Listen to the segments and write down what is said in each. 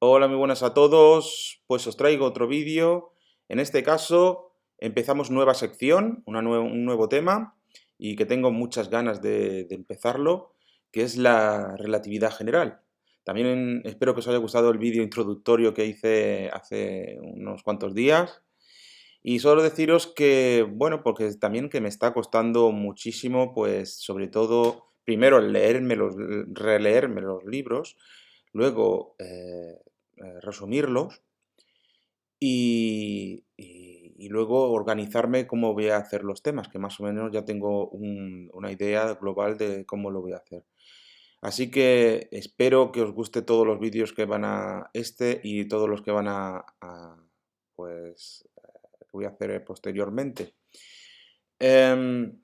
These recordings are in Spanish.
Hola, muy buenas a todos. Pues os traigo otro vídeo. En este caso empezamos nueva sección, un nuevo tema y que tengo muchas ganas de empezarlo, que es la relatividad general. También espero que os haya gustado el vídeo introductorio que hice hace unos cuantos días. Y solo deciros que, bueno, porque también que me está costando muchísimo, pues sobre todo, primero releerme los libros, luego resumirlos y luego organizarme cómo voy a hacer los temas, que más o menos ya tengo una idea global de cómo lo voy a hacer. Así que espero que os guste todos los vídeos que van a y todos los que van pues, que voy a hacer posteriormente. Em,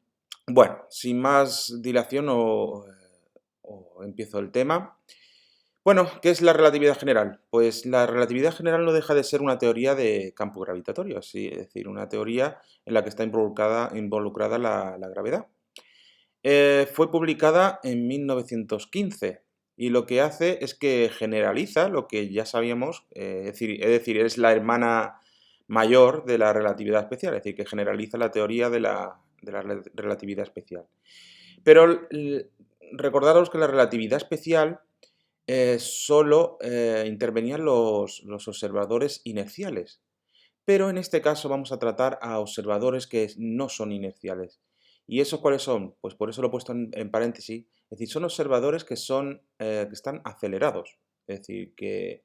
bueno, sin más dilación o empiezo el tema. Bueno, ¿qué es la relatividad general? Pues la relatividad general no deja de ser una teoría de campo gravitatorio, es decir, una teoría en la que está involucrada la gravedad. Fue publicada en 1915 y lo que hace es que generaliza lo que ya sabíamos, es decir, es la hermana mayor de la relatividad especial, es decir, que generaliza la teoría de la relatividad especial. Pero recordaros que la relatividad especial solo intervenían los observadores inerciales. Pero en este caso vamos a tratar a observadores que no son inerciales. ¿Y esos cuáles son? Pues por eso lo he puesto en paréntesis. Es decir, son observadores que están acelerados. Es decir, que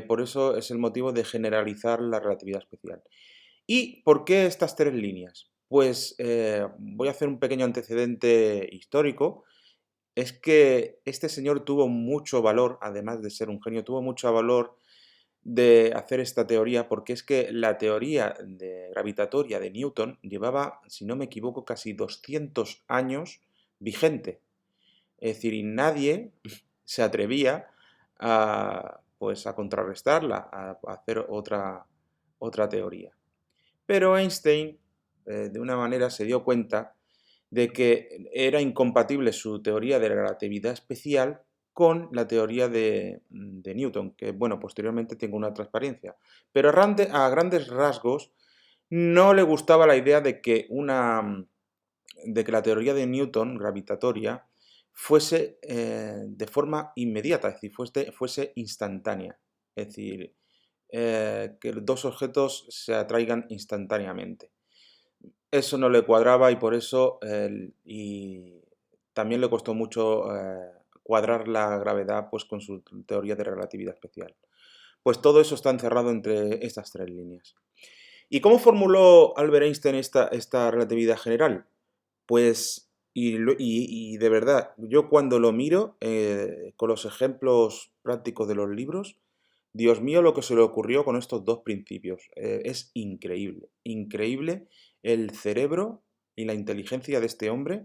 por eso es el motivo de generalizar la relatividad especial. ¿Y por qué estas tres líneas? Pues voy a hacer un pequeño antecedente histórico. Es que este señor tuvo mucho valor, además de ser un genio, tuvo mucho valor de hacer esta teoría, porque es que la teoría gravitatoria de Newton llevaba, si no me equivoco, casi 200 años vigente. Es decir, y nadie se atrevía pues, a contrarrestarla, a hacer otra teoría. Pero Einstein, de una manera, se dio cuenta de que era incompatible su teoría de la relatividad especial con la teoría de Newton, que, bueno, posteriormente tengo una transparencia. Pero a grandes rasgos no le gustaba la idea de que la teoría de Newton, gravitatoria, fuese de forma inmediata, es decir, fuese instantánea. Es decir, que dos objetos se atraigan instantáneamente. Eso no le cuadraba y por eso y también le costó mucho cuadrar la gravedad pues, con su teoría de relatividad especial. Pues todo eso está encerrado entre estas tres líneas. ¿Y cómo formuló Albert Einstein esta relatividad general? Pues, y de verdad, yo cuando lo miro con los ejemplos prácticos de los libros, Dios mío, lo que se le ocurrió con estos dos principios. Es increíble, increíble el cerebro y la inteligencia de este hombre,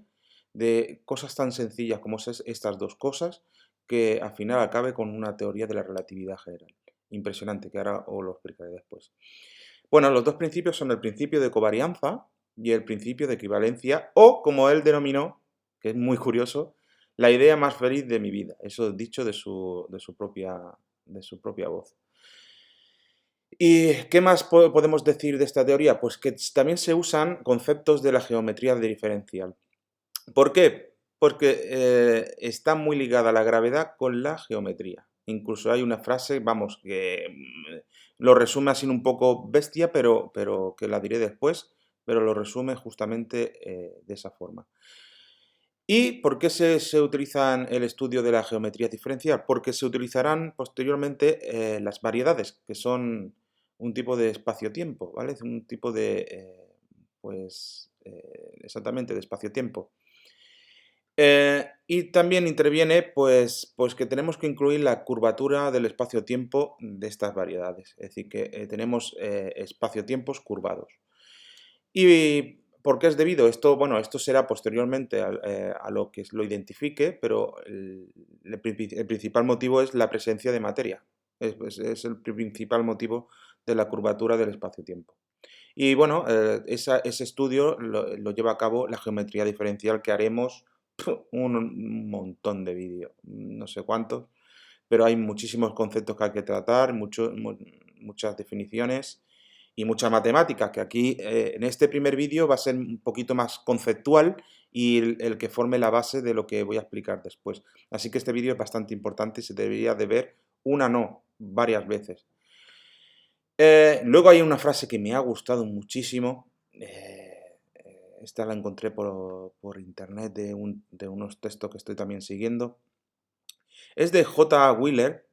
de cosas tan sencillas como estas dos cosas, que al final acabe con una teoría de la relatividad general. Impresionante, que ahora os lo explicaré después. Bueno, los dos principios son el principio de covarianza y el principio de equivalencia, o como él denominó, que es muy curioso, la idea más feliz de mi vida. Eso dicho de su propia voz. ¿Y qué más podemos decir de esta teoría? Pues que también se usan conceptos de la geometría diferencial. ¿Por qué? Porque está muy ligada la gravedad con la geometría. Incluso hay una frase, vamos, que lo resume así un poco bestia, pero que la diré después, pero lo resume justamente de esa forma. ¿Y por qué se utiliza el estudio de la geometría diferencial? Porque se utilizarán posteriormente las variedades, que son un tipo de espacio-tiempo, ¿vale? Es un tipo de, exactamente, de espacio-tiempo. Y también interviene, pues que tenemos que incluir la curvatura del espacio-tiempo de estas variedades. Es decir, que tenemos espacio-tiempos curvados. ¿Y por qué es debido? Esto, bueno, esto será posteriormente a lo que lo identifique, pero el principal motivo es la presencia de materia. Es el principal motivo de la curvatura del espacio-tiempo. Y bueno, ese estudio lo lleva a cabo la geometría diferencial que haremos un montón de vídeos, no sé cuántos, pero hay muchísimos conceptos que hay que tratar, muchas definiciones y muchas matemáticas, que aquí en este primer vídeo va a ser un poquito más conceptual y el que forme la base de lo que voy a explicar después. Así que este vídeo es bastante importante y se debería de ver una no, varias veces. Luego hay una frase que me ha gustado muchísimo. Esta la encontré por internet de unos textos que estoy también siguiendo. Es de J. Wheeler,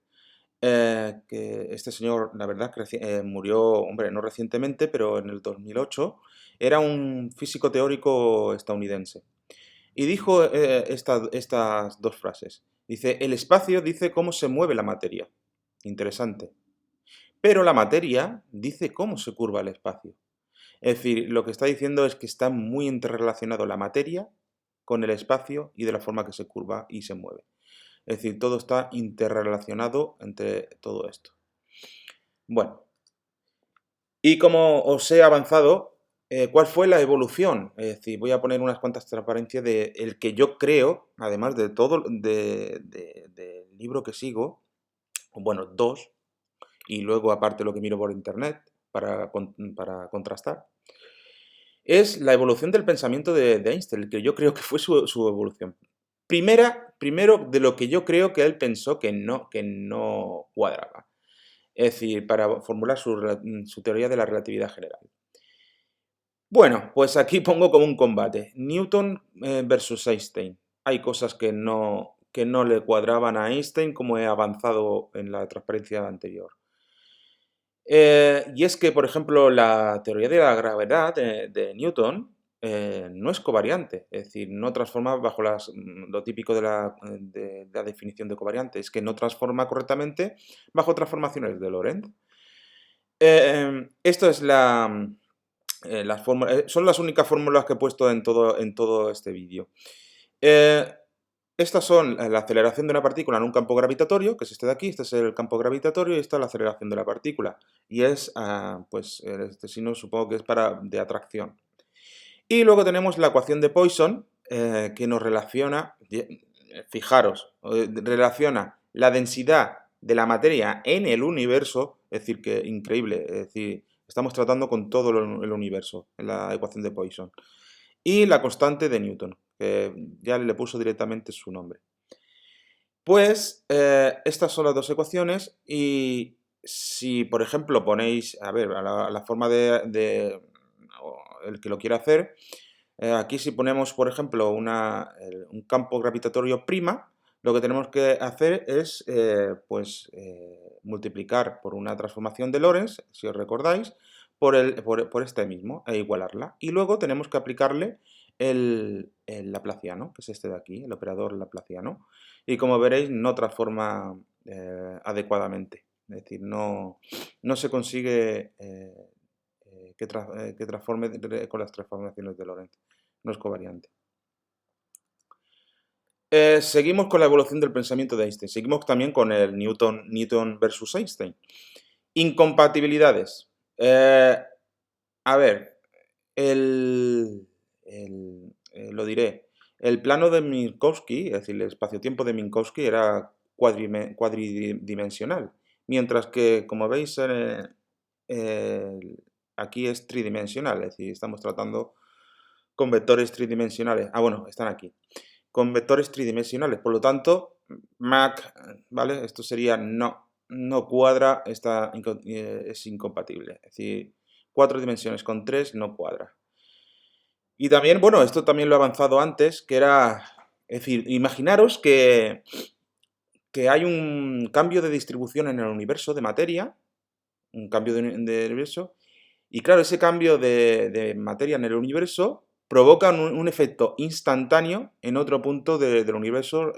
que este señor, la verdad, que murió, hombre, no recientemente, pero en el 2008. Era un físico teórico estadounidense. Y dijo estas dos frases. Dice, el espacio dice cómo se mueve la materia. Interesante. Pero la materia dice cómo se curva el espacio. Es decir, lo que está diciendo es que está muy interrelacionado la materia con el espacio y de la forma que se curva y se mueve. Es decir, todo está interrelacionado entre todo esto. Bueno, y como os he avanzado, ¿cuál fue la evolución? Es decir, voy a poner unas cuantas transparencias de el que yo creo, además de todo del libro que sigo, bueno, dos, y luego aparte lo que miro por internet para contrastar, es la evolución del pensamiento de Einstein, el que yo creo que fue su evolución. Primero, de lo que yo creo que él pensó que no cuadraba. Es decir, para formular su teoría de la relatividad general. Bueno, pues aquí pongo como un combate. Newton versus Einstein. Hay cosas que no le cuadraban a Einstein, como he avanzado en la transparencia anterior. Y es que, por ejemplo, la teoría de la gravedad de Newton no es covariante, es decir, no transforma bajo lo típico de la definición de covariante, es que no transforma correctamente bajo transformaciones de Lorentz. Esto es son las únicas fórmulas que he puesto en todo este vídeo. Estas son la aceleración de una partícula en un campo gravitatorio, que es este de aquí, este es el campo gravitatorio y esta es la aceleración de la partícula. Y es, pues, este signo supongo que es de atracción. Y luego tenemos la ecuación de Poisson, que nos relaciona, fijaros, relaciona la densidad de la materia en el universo, es decir, que increíble, es decir, estamos tratando con todo el universo en la ecuación de Poisson. Y la constante de Newton, que ya le puso directamente su nombre. Pues estas son las dos ecuaciones y si, por ejemplo, ponéis, a ver, a la forma el que lo quiera hacer, aquí si ponemos, por ejemplo, un campo gravitatorio prima, lo que tenemos que hacer es, pues, multiplicar por una transformación de Lorentz, si os recordáis, por este mismo, e igualarla. Y luego tenemos que aplicarle el laplaciano, que es este de aquí, el operador laplaciano. Y como veréis, no transforma adecuadamente. Es decir, no se consigue que transforme con las transformaciones de Lorentz. No es covariante. Seguimos con la evolución del pensamiento de Einstein. Seguimos también con el Newton versus Einstein. Incompatibilidades. A ver, lo diré. El plano de Minkowski, es decir, el espacio-tiempo de Minkowski era cuadridimensional, mientras que, como veis, aquí es tridimensional, es decir, estamos tratando con vectores tridimensionales. Ah, bueno, están aquí. Con vectores tridimensionales, por lo tanto, Mach, ¿vale? Esto sería no cuadra, es incompatible. Es decir, 4 dimensiones con 3 no cuadra. Y también, bueno, esto también lo he avanzado antes, que era, es decir, imaginaros que hay un cambio de distribución en el universo de materia, un cambio de universo, y claro, ese cambio de materia en el universo provoca un efecto instantáneo en otro punto del universo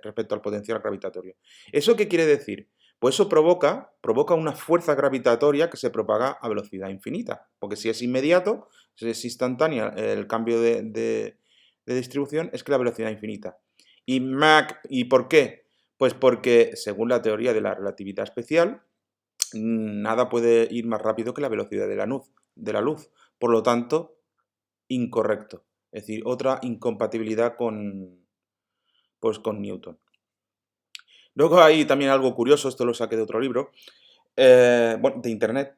respecto al potencial gravitatorio. ¿Eso qué quiere decir? Pues eso provoca una fuerza gravitatoria que se propaga a velocidad infinita, porque si es inmediato, si es instantánea el cambio de distribución, es que la velocidad es infinita. ¿Y por qué? Pues porque, según la teoría de la relatividad especial, nada puede ir más rápido que la velocidad de la luz. Por lo tanto, incorrecto. Es decir, otra incompatibilidad con Newton. Luego hay también algo curioso, esto lo saqué de otro libro, bueno, de internet,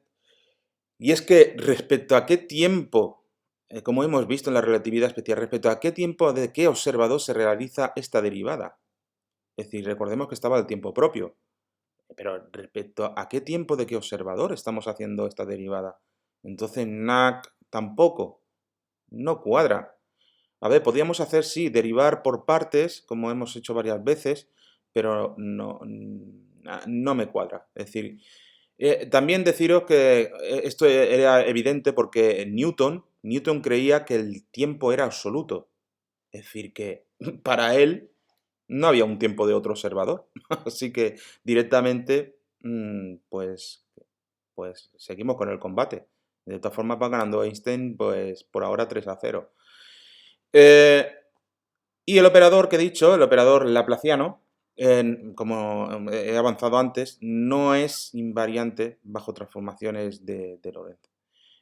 y es que respecto a qué tiempo, como hemos visto en la relatividad especial, respecto a qué tiempo de qué observador se realiza esta derivada. Es decir, recordemos que estaba el tiempo propio, pero respecto a qué tiempo de qué observador estamos haciendo esta derivada. Entonces, NAC tampoco, no cuadra. A ver, podríamos hacer, sí, derivar por partes, como hemos hecho varias veces, pero no, no me cuadra. Es decir, también deciros que esto era evidente porque Newton creía que el tiempo era absoluto. Es decir, que para él no había un tiempo de otro observador. Así que directamente, pues seguimos con el combate. De todas formas va ganando Einstein, pues por ahora 3-0. Eh, y el operador que he dicho, el operador laplaciano, como he avanzado antes, no es invariante bajo transformaciones de Lorentz.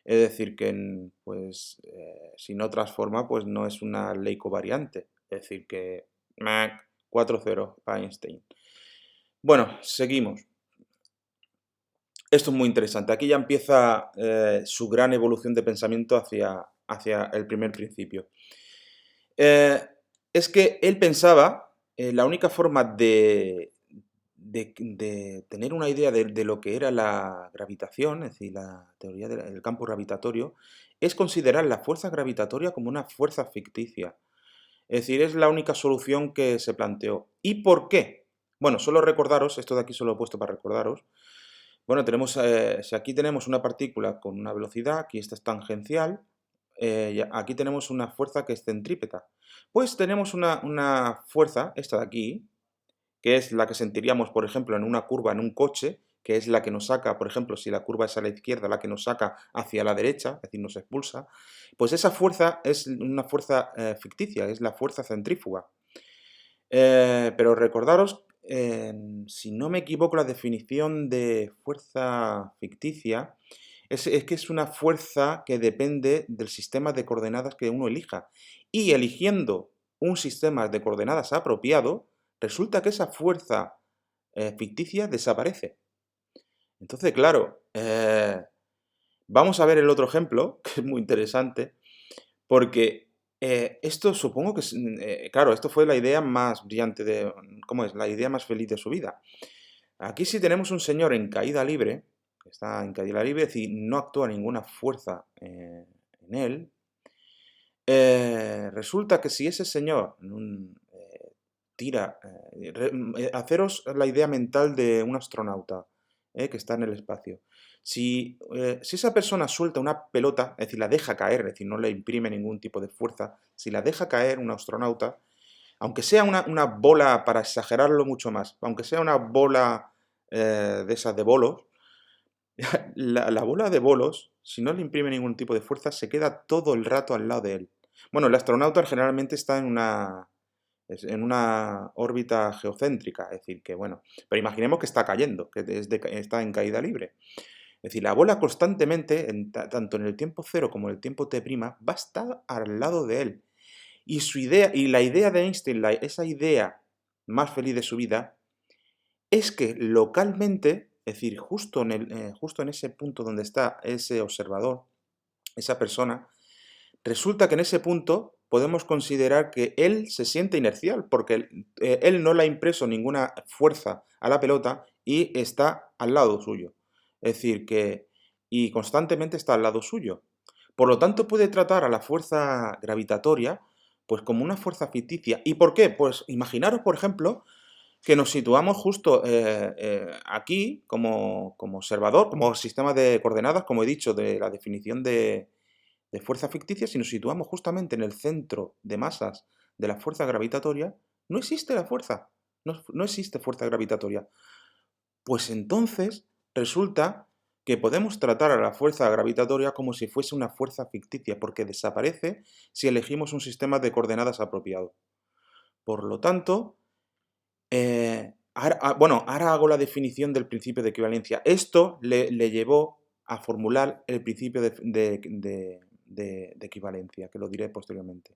Es decir, que pues, si no transforma, pues no es una ley covariante. Es decir, que 4-0 para Einstein. Bueno, seguimos. Esto es muy interesante. Aquí ya empieza su gran evolución de pensamiento hacia el primer principio. Eh, es que él pensaba, la única forma de tener una idea de lo que era la gravitación, es decir, la teoría del campo gravitatorio, es considerar la fuerza gravitatoria como una fuerza ficticia. Es decir, es la única solución que se planteó. ¿Y por qué? Bueno, solo recordaros, esto de aquí solo lo he puesto para recordaros. Bueno, si aquí tenemos una partícula con una velocidad, aquí esta es tangencial, y aquí tenemos una fuerza que es centrípeta. Pues tenemos una fuerza, esta de aquí, que es la que sentiríamos, por ejemplo, en una curva en un coche, que es la que nos saca, por ejemplo, si la curva es a la izquierda, la que nos saca hacia la derecha, es decir, nos expulsa, pues esa fuerza es una fuerza ficticia, es la fuerza centrífuga. Pero recordaros, si no me equivoco, la definición de fuerza ficticia es que es una fuerza que depende del sistema de coordenadas que uno elija. Y eligiendo un sistema de coordenadas apropiado, resulta que esa fuerza ficticia desaparece. Entonces, claro, vamos a ver el otro ejemplo, que es muy interesante, porque esto supongo que, claro, esto fue la idea más brillante de, ¿cómo es? La idea más feliz de su vida. Aquí sí tenemos un señor en caída libre, que está en caída libre, es decir, no actúa ninguna fuerza en él. Resulta que si ese señor tira, haceros la idea mental de un astronauta que está en el espacio. Si esa persona suelta una pelota, es decir, la deja caer, es decir, no le imprime ningún tipo de fuerza, si la deja caer un astronauta, aunque sea una bola, para exagerarlo mucho más, aunque sea una bola de esas de bolos, la bola de bolos, si no le imprime ningún tipo de fuerza, se queda todo el rato al lado de él. Bueno, el astronauta generalmente está en una órbita geocéntrica, es decir, que bueno, pero imaginemos que está cayendo, que está en caída libre. Es decir, la bola constantemente, tanto en el tiempo cero como en el tiempo t', va a estar al lado de él. Y su idea, y la idea de Einstein, esa idea más feliz de su vida, es que localmente, es decir, justo en ese punto donde está ese observador, esa persona, resulta que en ese punto podemos considerar que él se siente inercial, porque él no le ha impreso ninguna fuerza a la pelota y está al lado suyo. Es decir, y constantemente está al lado suyo. Por lo tanto, puede tratar a la fuerza gravitatoria pues como una fuerza ficticia. ¿Y por qué? Pues imaginaros, por ejemplo, que nos situamos justo aquí como observador, como sistema de coordenadas, como he dicho, de la definición de fuerza ficticia. Si nos situamos justamente en el centro de masas de la fuerza gravitatoria, no existe la fuerza, no existe fuerza gravitatoria. Pues entonces resulta que podemos tratar a la fuerza gravitatoria como si fuese una fuerza ficticia, porque desaparece si elegimos un sistema de coordenadas apropiado. Por lo tanto, bueno, ahora hago la definición del principio de equivalencia. Esto le llevó a formular el principio de equivalencia, que lo diré posteriormente.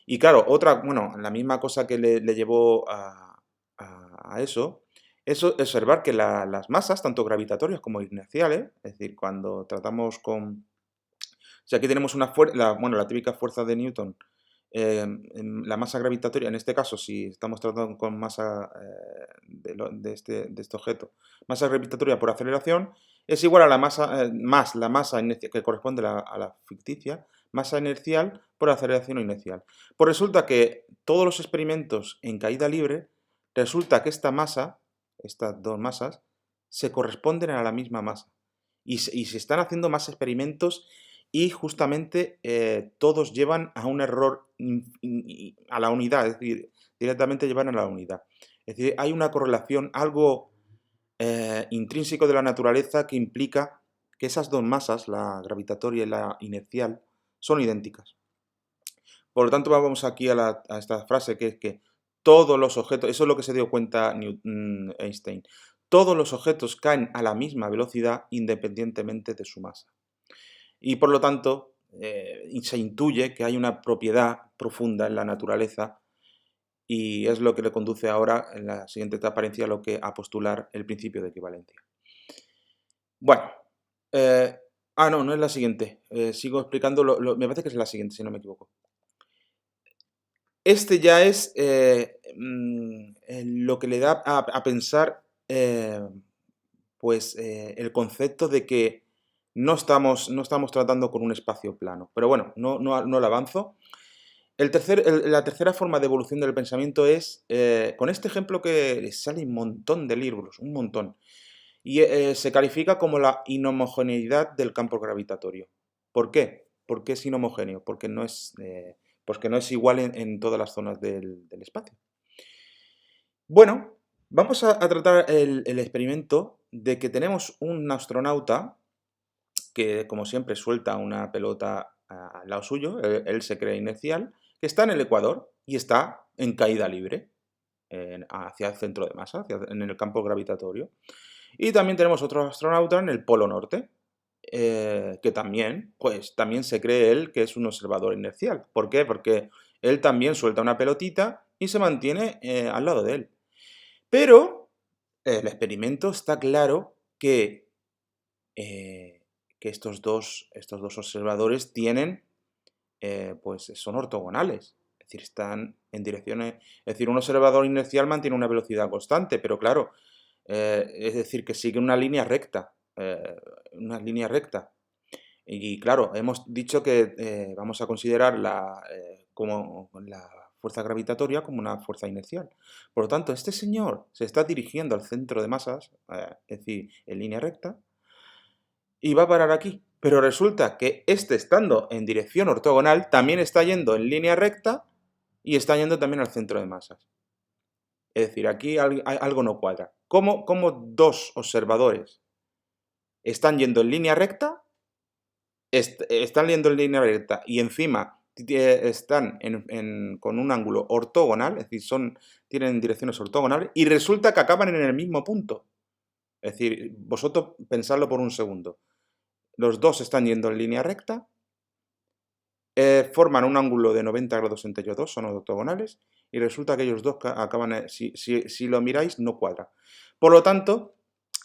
Y claro, bueno, la misma cosa que le llevó a eso, es observar que las masas, tanto gravitatorias como inerciales, es decir, cuando tratamos con... Si aquí tenemos una fuerza, bueno, la típica fuerza de Newton, la masa gravitatoria, en este caso, si estamos tratando con masa de este objeto, masa gravitatoria por aceleración, es igual a la masa, más la masa que corresponde a la ficticia, masa inercial por aceleración inercial. Pues resulta que todos los experimentos en caída libre, resulta que esta masa, estas dos masas, se corresponden a la misma masa. Y se están haciendo más experimentos y justamente todos llevan a un error a la unidad, es decir, directamente llevan a la unidad. Es decir, hay una correlación, algo intrínseco de la naturaleza que implica que esas dos masas, la gravitatoria y la inercial, son idénticas. Por lo tanto, vamos aquí a esta frase que es que todos los objetos, eso es lo que se dio cuenta Einstein, todos los objetos caen a la misma velocidad independientemente de su masa. Y por lo tanto, se intuye que hay una propiedad profunda en la naturaleza y es lo que le conduce ahora, en la siguiente transparencia, a postular el principio de equivalencia. Bueno, no es la siguiente. Sigo explicando, me parece que es la siguiente, si no me equivoco. Este ya es lo que le da a pensar el concepto de que no estamos tratando con un espacio plano. Pero bueno, no lo avanzo. La tercera forma de evolución del pensamiento es con este ejemplo que sale un montón de libros, un montón. Y se califica como la inhomogeneidad del campo gravitatorio. ¿Por qué? ¿Por qué es inhomogéneo? Porque no es igual en todas las zonas del espacio. Bueno, vamos a tratar el experimento de que tenemos un astronauta que, como siempre, suelta una pelota al lado suyo, él se cree inercial, que está en el ecuador y está en caída libre hacia el centro de masa, en el campo gravitatorio. Y también tenemos otro astronauta en el polo norte, que también se cree él que es un observador inercial. ¿Por qué? Porque él también suelta una pelotita y se mantiene al lado de él. Pero el experimento está claro que estos dos observadores son ortogonales. Es decir, están en direcciones... Es decir, un observador inercial mantiene una velocidad constante, pero claro, es decir, que sigue una línea recta. Y claro, hemos dicho que vamos a considerar como la fuerza gravitatoria como una fuerza inercial. Por lo tanto, este señor se está dirigiendo al centro de masas, es decir, en línea recta, y va a parar aquí. Pero resulta que estando en dirección ortogonal, también está yendo en línea recta y está yendo también al centro de masas. Es decir, aquí algo no cuadra. ¿Cómo dos observadores están yendo en línea recta? Están yendo en línea recta y encima están con un ángulo ortogonal, es decir, tienen direcciones ortogonales, y resulta que acaban en el mismo punto. Es decir, vosotros pensadlo por un segundo. Los dos están yendo en línea recta, forman un ángulo de 90 grados entre ellos dos, son ortogonales, y resulta que ellos dos acaban, si lo miráis, no cuadra. Por lo tanto,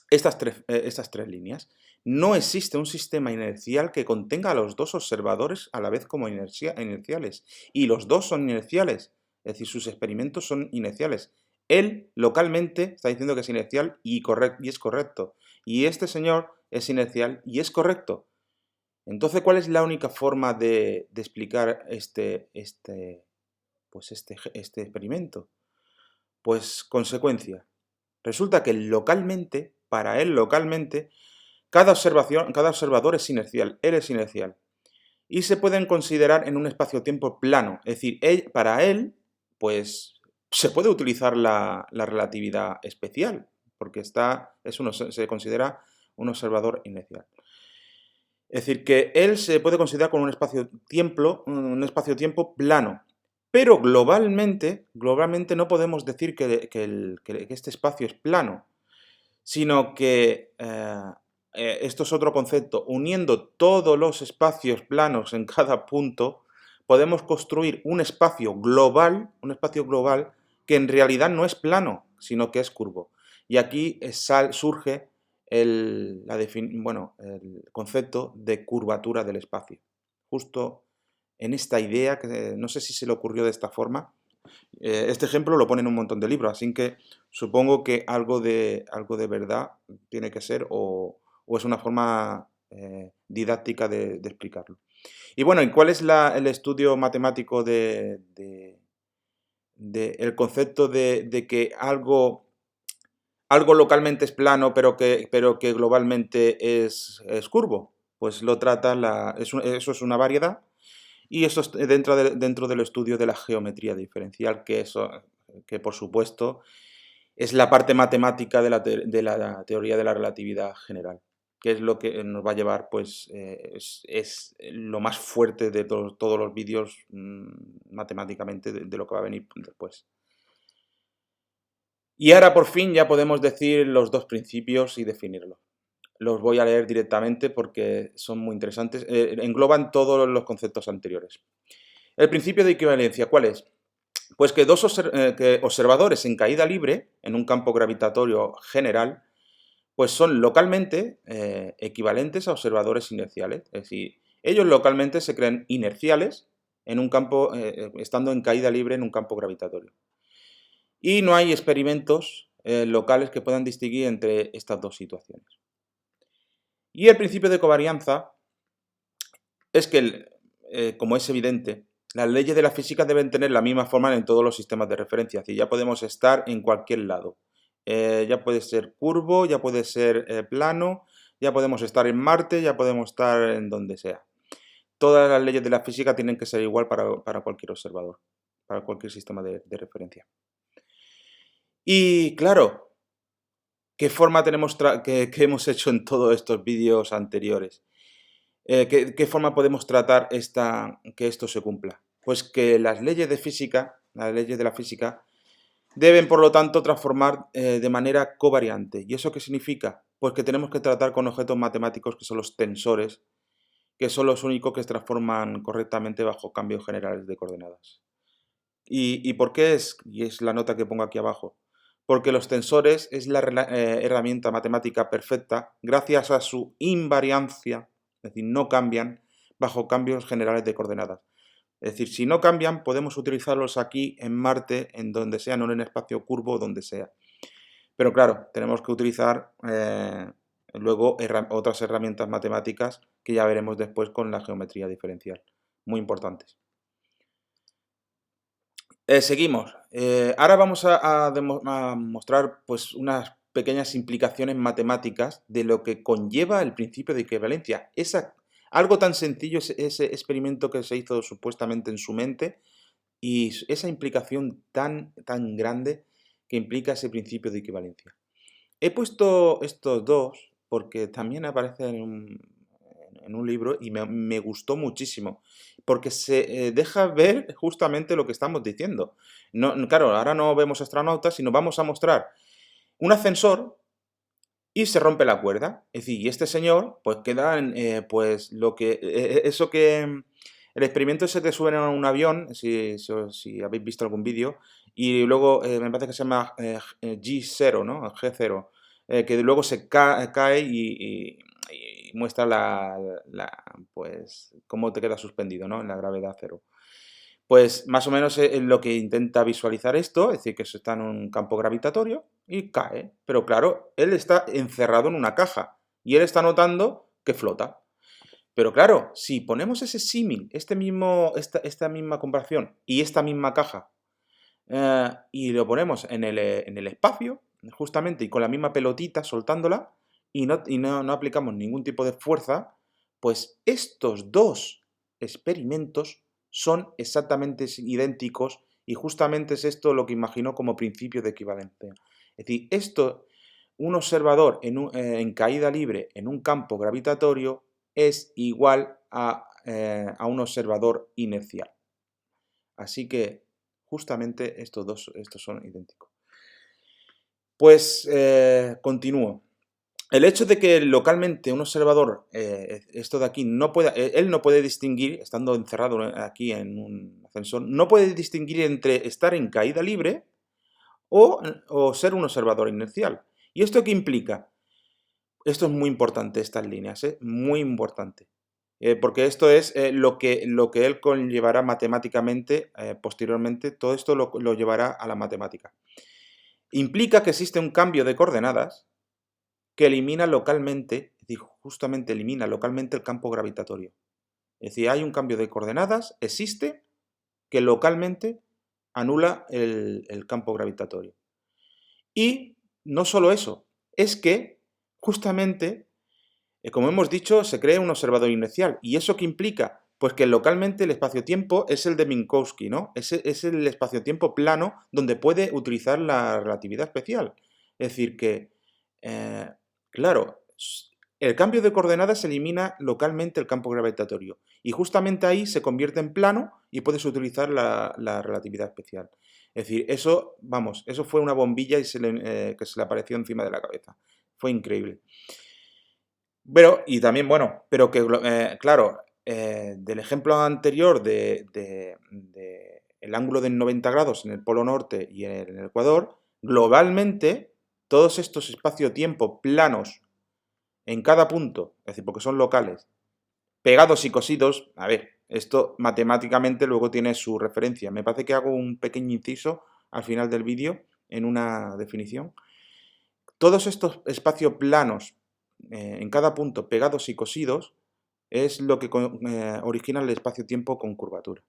estas tres líneas, no existe un sistema inercial que contenga a los dos observadores a la vez como inerciales. Y los dos son inerciales, es decir, sus experimentos son inerciales. Él localmente está diciendo que es inercial y es correcto. Y este señor es inercial y es correcto. Entonces, ¿cuál es la única forma de explicar este experimento? Pues consecuencia. Resulta que localmente, para él localmente, cada observador es inercial, él es inercial. Y se pueden considerar en un espacio-tiempo plano. Es decir, para él, pues, se puede utilizar la relatividad especial, porque se considera un observador inercial. Es decir, que él se puede considerar como un espacio-tiempo plano. Pero globalmente no podemos decir que este espacio es plano, sino que esto es otro concepto. Uniendo todos los espacios planos en cada punto, podemos construir un espacio global que en realidad no es plano, sino que es curvo. Y aquí surge el concepto de curvatura del espacio. Justo en esta idea, que no sé si se le ocurrió de esta forma. Este ejemplo lo pone en un montón de libros, así que supongo que algo de verdad tiene que ser o es una forma didáctica de explicarlo. Y bueno, ¿y cuál es el estudio matemático el concepto de que algo localmente es plano, pero que globalmente es curvo? Pues lo trata, eso es una variedad, y eso es dentro del estudio de la geometría diferencial, que por supuesto es la parte matemática de la teoría de la relatividad general, que es lo que nos va a llevar, pues, es lo más fuerte de todos los vídeos matemáticamente de lo que va a venir después. Y ahora por fin ya podemos decir los dos principios y definirlos. Los voy a leer directamente porque son muy interesantes. Engloban todos los conceptos anteriores. El principio de equivalencia, ¿cuál es? Pues que que observadores en caída libre, en un campo gravitatorio general, pues son localmente equivalentes a observadores inerciales. Es decir, ellos localmente se creen inerciales en un campo, estando en caída libre en un campo gravitatorio. Y no hay experimentos locales que puedan distinguir entre estas dos situaciones. Y el principio de covarianza es que, como es evidente, las leyes de la física deben tener la misma forma en todos los sistemas de referencia, es decir, ya podemos estar en cualquier lado. Ya puede ser curvo, ya puede ser plano, ya podemos estar en Marte, ya podemos estar en donde sea. Todas las leyes de la física tienen que ser igual para cualquier observador, para cualquier sistema de referencia. Y claro, ¿qué forma que hemos hecho en todos estos vídeos anteriores? ¿Qué forma podemos tratar que esto se cumpla? Pues que las leyes de la física, deben, por lo tanto, transformar de manera covariante. ¿Y eso qué significa? Pues que tenemos que tratar con objetos matemáticos que son los tensores, que son los únicos que se transforman correctamente bajo cambios generales de coordenadas. ¿Y por qué es? Y es la nota que pongo aquí abajo. Porque los tensores es la herramienta matemática perfecta gracias a su invariancia, es decir, no cambian bajo cambios generales de coordenadas. Es decir, si no cambian, podemos utilizarlos aquí en Marte, en donde sea, no en el espacio curvo o donde sea. Pero claro, tenemos que utilizar luego otras herramientas matemáticas que ya veremos después con la geometría diferencial. Muy importantes. Seguimos. Ahora vamos a mostrar pues, unas pequeñas implicaciones matemáticas de lo que conlleva el principio de equivalencia. Algo tan sencillo es ese experimento que se hizo supuestamente en su mente y esa implicación tan grande que implica ese principio de equivalencia. He puesto estos dos porque también aparecen en un libro y me gustó muchísimo, porque se deja ver justamente lo que estamos diciendo. Claro, ahora no vemos astronautas, sino vamos a mostrar un ascensor y se rompe la cuerda. Es decir, y este señor, pues queda en, pues lo que, eso que, el experimento ese que suben a un avión, si habéis visto algún vídeo, y luego me parece que se llama G0, ¿no? G0, que luego se cae y muestra pues, cómo te queda suspendido, ¿no? En la gravedad cero. Pues más o menos es lo que intenta visualizar esto, es decir, que está en un campo gravitatorio y cae. Pero claro, él está encerrado en una caja y él está notando que flota. Pero claro, si ponemos ese símil, esta misma comparación y esta misma caja, y lo ponemos en el espacio, justamente, y con la misma pelotita soltándola, y no aplicamos ningún tipo de fuerza, pues estos dos experimentos son exactamente idénticos y justamente es esto lo que imaginó como principio de equivalencia. Es decir, un observador en caída libre en un campo gravitatorio es igual a un observador inercial. Así que justamente estos son idénticos. Pues continúo. El hecho de que localmente un observador, esto de aquí, él no puede distinguir, estando encerrado aquí en un ascensor, no puede distinguir entre estar en caída libre o ser un observador inercial. ¿Y esto qué implica? Esto es muy importante, estas líneas, muy importante. Porque esto es lo que él conllevará matemáticamente posteriormente, todo esto lo llevará a la matemática. Implica que existe un cambio de coordenadas que elimina localmente, es decir, justamente elimina localmente el campo gravitatorio. Es decir, hay un cambio de coordenadas, existe, que localmente anula el campo gravitatorio. Y no solo eso, es que justamente, como hemos dicho, se crea un observador inercial. ¿Y eso qué implica? Pues que localmente el espacio-tiempo es el de Minkowski, ¿no? Es el espacio-tiempo plano donde puede utilizar la relatividad especial. Es decir, que, claro, el cambio de coordenadas elimina localmente el campo gravitatorio. Y justamente ahí se convierte en plano y puedes utilizar la relatividad especial. Es decir, eso, vamos, eso fue una bombilla que se le apareció encima de la cabeza. Fue increíble. Pero, y también, bueno, pero que, claro, del ejemplo anterior de el ángulo de 90 grados en el polo norte y en el ecuador, globalmente, todos estos espacio-tiempo planos en cada punto, es decir, porque son locales, pegados y cosidos, a ver, esto matemáticamente luego tiene su referencia. Me parece que hago un pequeño inciso al final del vídeo en una definición. Todos estos espacios planos en cada punto pegados y cosidos es lo que origina el espacio-tiempo con curvatura.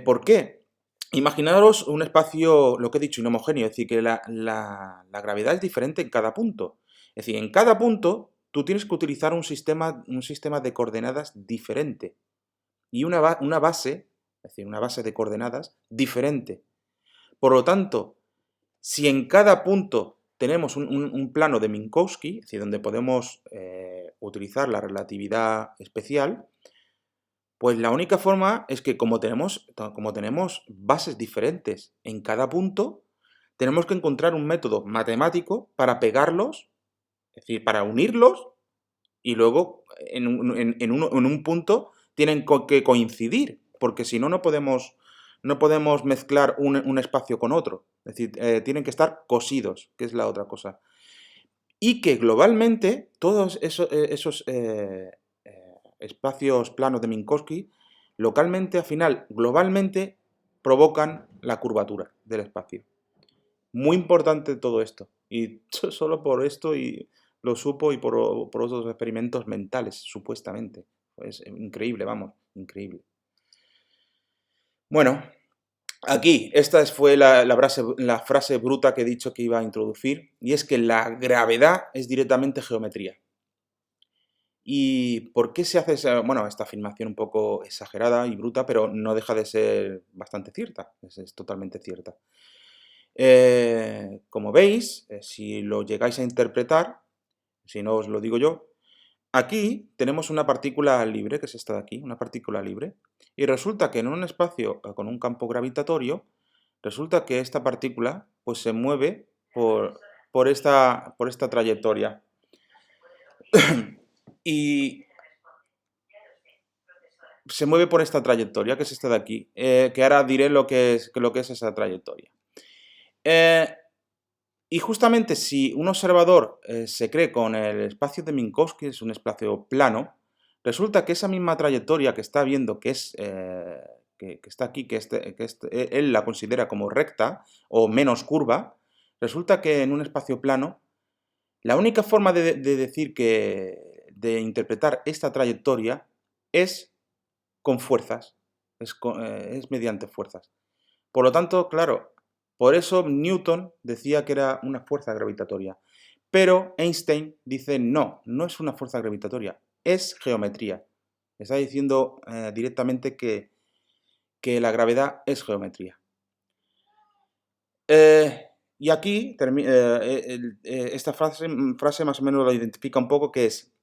¿Por qué? Imaginaros un espacio, lo que he dicho, inhomogéneo, es decir, que la gravedad es diferente en cada punto. Es decir, en cada punto tú tienes que utilizar un sistema de coordenadas diferente y una base, es decir, una base de coordenadas diferente. Por lo tanto, si en cada punto tenemos un plano de Minkowski, es decir, donde podemos utilizar la relatividad especial, pues la única forma es que como tenemos bases diferentes en cada punto, tenemos que encontrar un método matemático para pegarlos, es decir, para unirlos, y luego en un punto tienen que coincidir, porque si no, no podemos mezclar un espacio con otro. Es decir, tienen que estar cosidos, que es la otra cosa. Y que globalmente todos esos espacios planos de Minkowski, localmente, al final, globalmente, provocan la curvatura del espacio. Muy importante todo esto. Y solo por esto y lo supo y por otros experimentos mentales, supuestamente. Es increíble, vamos, increíble. Bueno, aquí, esta fue la frase bruta que he dicho que iba a introducir, y es que la gravedad es directamente geometría. ¿Y por qué se hace esta afirmación un poco exagerada y bruta, pero no deja de ser bastante cierta? Es totalmente cierta. Como veis, si lo llegáis a interpretar, si no os lo digo yo, aquí tenemos una partícula libre, que es esta de aquí, una partícula libre, y resulta que en un espacio con un campo gravitatorio, resulta que esta partícula pues, se mueve por esta trayectoria. Y se mueve por esta trayectoria, que es esta de aquí, que ahora diré lo que es esa trayectoria. Y justamente si un observador se cree con el espacio de Minkowski, es un espacio plano, resulta que esa misma trayectoria que está viendo, que está aquí, que él la considera como recta o menos curva, resulta que en un espacio plano, la única forma de decir de interpretar esta trayectoria es con fuerzas, es mediante fuerzas. Por lo tanto, claro, por eso Newton decía que era una fuerza gravitatoria. Pero Einstein dice no, no es una fuerza gravitatoria, es geometría. Está diciendo directamente que la gravedad es geometría. Y aquí esta frase más o menos lo identifica un poco, que es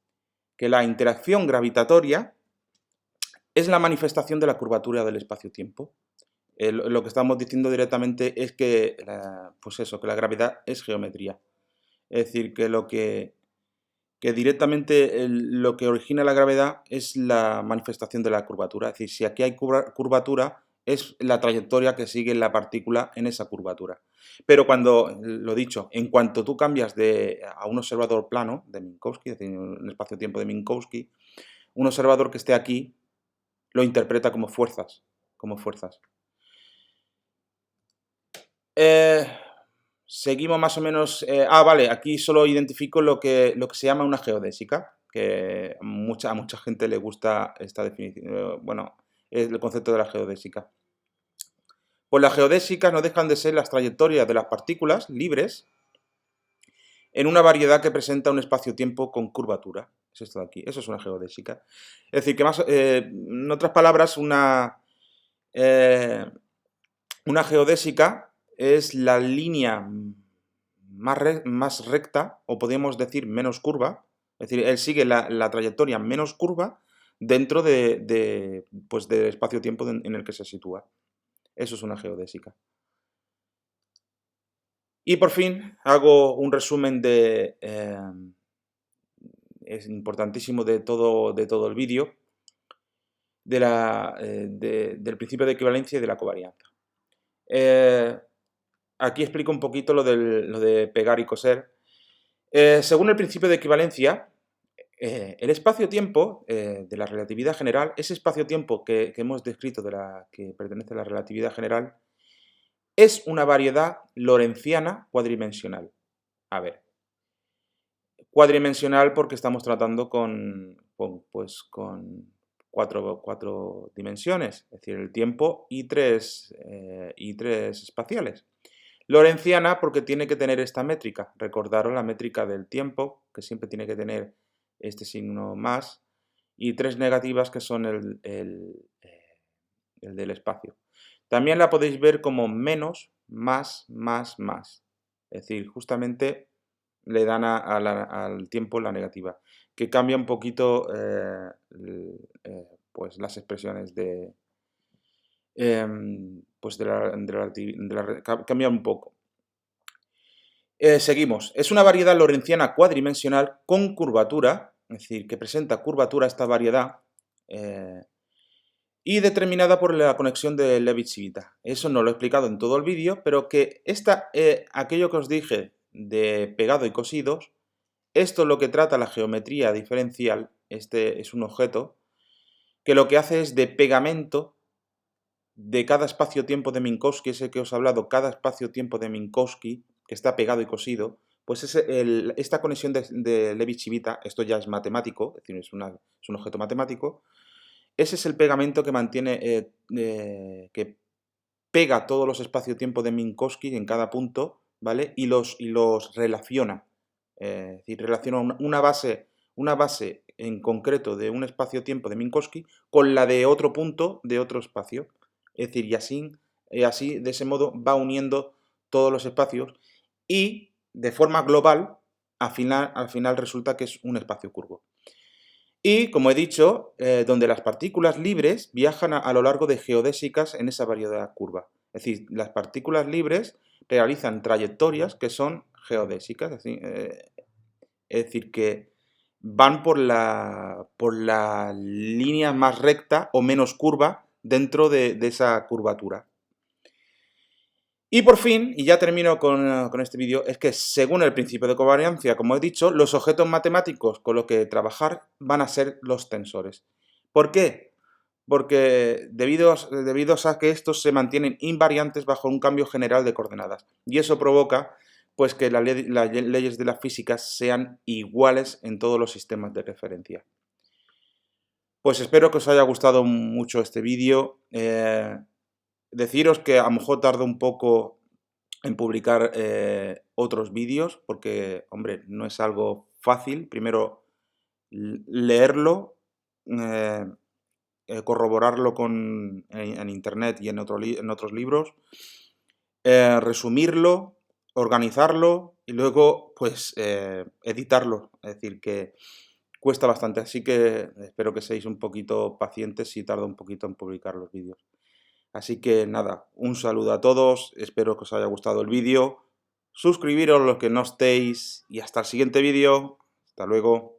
que la interacción gravitatoria es la manifestación de la curvatura del espacio-tiempo. Lo que estamos diciendo directamente es que, que la gravedad es geometría. Es decir, que directamente lo que origina la gravedad es la manifestación de la curvatura. Es decir, si aquí hay curvatura, es la trayectoria que sigue la partícula en esa curvatura. Pero cuando, lo dicho, en cuanto tú cambias a un observador plano de Minkowski, es decir, un espacio-tiempo de Minkowski, un observador que esté aquí lo interpreta como fuerzas, seguimos más o menos. Vale, aquí solo identifico lo que se llama una geodésica, que a mucha gente le gusta esta definición. Bueno, es el concepto de la geodésica. Pues las geodésicas no dejan de ser las trayectorias de las partículas libres en una variedad que presenta un espacio-tiempo con curvatura. Es esto de aquí, eso es una geodésica. Es decir, que en otras palabras, una geodésica es la línea más recta, o podríamos decir menos curva, es decir, él sigue la trayectoria menos curva dentro pues del espacio-tiempo en el que se sitúa. Eso es una geodésica. Y por fin hago un resumen es importantísimo de todo el vídeo, del principio de equivalencia y de la covarianza. Aquí explico un poquito lo de pegar y coser. Según el principio de equivalencia, el espacio-tiempo de la relatividad general, ese espacio-tiempo que hemos descrito que pertenece a la relatividad general, es una variedad lorentziana cuadridimensional. A ver, cuadridimensional porque estamos tratando con cuatro dimensiones, es decir, el tiempo y tres espaciales. Lorentziana porque tiene que tener esta métrica. Recordaros la métrica del tiempo, que siempre tiene que tener este signo más, y tres negativas que son el del espacio. También la podéis ver como menos, más, más. Es decir, justamente le dan al tiempo la negativa, que cambia un poquito pues las expresiones cambia un poco. Seguimos. Es una variedad lorentziana cuadridimensional con curvatura, es decir, que presenta curvatura esta variedad, y determinada por la conexión de Levi-Civita. Eso no lo he explicado en todo el vídeo, pero que aquello que os dije de pegado y cosidos, esto es lo que trata la geometría diferencial. Este es un objeto que lo que hace es de pegamento de cada espacio-tiempo de Minkowski, ese que os he hablado, cada espacio-tiempo de Minkowski, que está pegado y cosido, pues esta conexión de Levi-Civita, esto ya es matemático, es decir, es un objeto matemático. Ese es el pegamento que mantiene, que pega todos los espacio-tiempo de Minkowski en cada punto, ¿vale? Y los relaciona. Es decir, relaciona una base en concreto de un espacio-tiempo de Minkowski con la de otro punto de otro espacio. Es decir, y así de ese modo va uniendo todos los espacios y de forma global, al final resulta que es un espacio curvo. Y, como he dicho, donde las partículas libres viajan a lo largo de geodésicas en esa variedad curva. Es decir, las partículas libres realizan trayectorias que son geodésicas, es decir, que van por la línea más recta o menos curva dentro de esa curvatura. Y por fin, y ya termino con este vídeo, es que según el principio de covariancia, como he dicho, los objetos matemáticos con los que trabajar van a ser los tensores. ¿Por qué? Porque debido a que estos se mantienen invariantes bajo un cambio general de coordenadas. Y eso provoca pues, que las leyes de la física sean iguales en todos los sistemas de referencia. Pues espero que os haya gustado mucho este vídeo. Deciros que a lo mejor tardo un poco en publicar otros vídeos porque, hombre, no es algo fácil. Primero, leerlo, corroborarlo en internet y en otros libros, resumirlo, organizarlo y luego, pues, editarlo. Es decir, que cuesta bastante. Así que espero que seáis un poquito pacientes si tardo un poquito en publicar los vídeos. Así que nada, un saludo a todos, espero que os haya gustado el vídeo, suscribiros los que no estéis y hasta el siguiente vídeo, hasta luego.